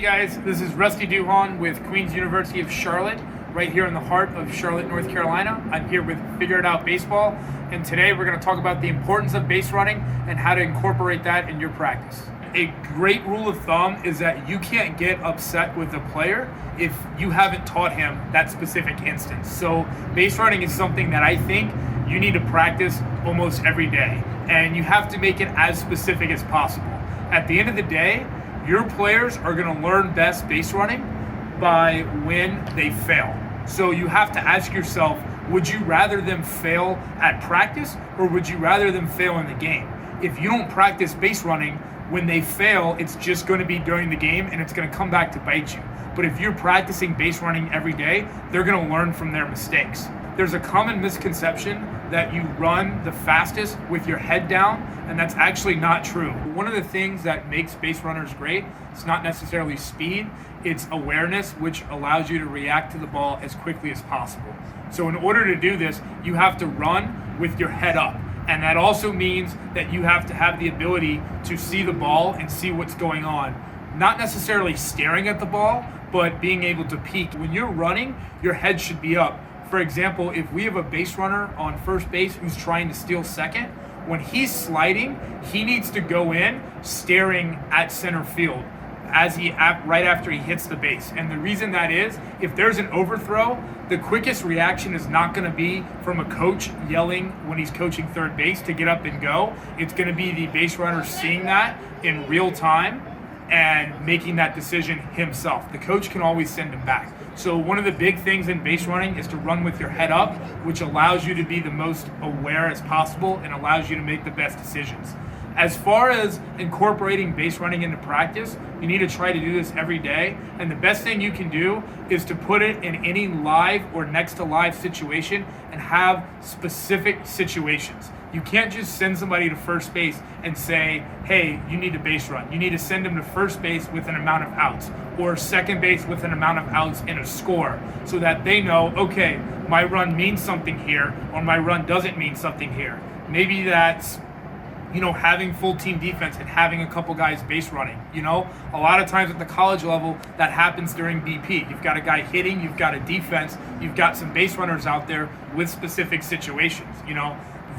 guys, this is Rusty Duhon with Queen's University of Charlotte, right here in the heart of Charlotte, North Carolina. I'm here with Figure It Out Baseball, and today we're going to talk about the importance of base running and how to incorporate that in your practice. A great rule of thumb is that you can't get upset with a player if you haven't taught him that specific instance. So base running is something that I think you need to practice almost every day, and you have to make it as specific as possible. At the end of the day, your players are going to learn best base running by when they fail. So you have to ask yourself, would you rather them fail at practice or would you rather them fail in the game? If you don't practice base running, when they fail, it's just going to be during the game and it's going to come back to bite you. But if you're practicing base running every day, they're going to learn from their mistakes. There's a common misconception that you run the fastest with your head down, and that's actually not true. One of the things that makes base runners great, it's not necessarily speed, it's awareness, which allows you to react to the ball as quickly as possible. So in order to do this, you have to run with your head up. And that also means that you have to have the ability to see the ball and see what's going on. Not necessarily staring at the ball, but being able to peek. When you're running, your head should be up. For example, if we have a base runner on first base who's trying to steal second, when he's sliding, he needs to go in staring at center field right after he hits the base. And the reason that is, if there's an overthrow, the quickest reaction is not going to be from a coach yelling when he's coaching third base to get up and go. It's going to be the base runner seeing that in real time and making that decision himself. The coach can always send him back. So one of the big things in base running is to run with your head up, which allows you to be the most aware as possible and allows you to make the best decisions. As far as incorporating base running into practice, you need to try to do this every day. And the best thing you can do is to put it in any live or next to live situation and have specific situations. You can't just send somebody to first base and say, hey, you need to base run. You need to send them to first base with an amount of outs or second base with an amount of outs and a score so that they know, okay, my run means something here or my run doesn't mean something here. Maybe that's having full team defense and having a couple guys base running. A lot of times at the college level, that happens during BP. You've got a guy hitting, you've got a defense, you've got some base runners out there with specific situations.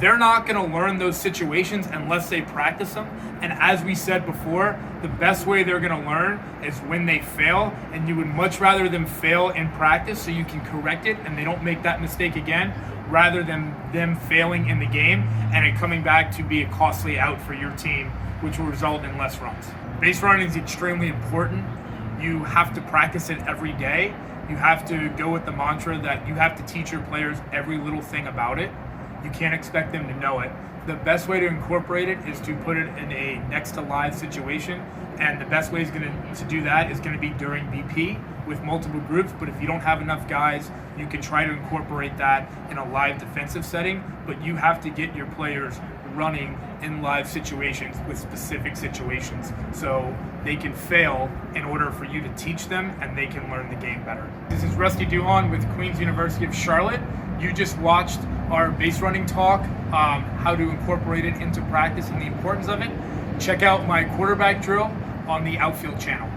They're not going to learn those situations unless they practice them. And as we said before, the best way they're going to learn is when they fail. And you would much rather them fail in practice so you can correct it and they don't make that mistake again, rather than them failing in the game and it coming back to be a costly out for your team, which will result in less runs. Base running is extremely important. You have to practice it every day. You have to go with the mantra that you have to teach your players every little thing about it. You can't expect them to know it. The best way to incorporate it is to put it in a next to live situation, and the best way to do that is going to be during BP with multiple groups. But if you don't have enough guys, you can try to incorporate that in a live defensive setting, but you have to get your players running in live situations with specific situations so they can fail in order for you to teach them and they can learn the game better. This is Rusty Duhon with Queen's University of Charlotte. You just watched our base running talk, how to incorporate it into practice and the importance of it. Check out my quarterback drill on the Outfield channel.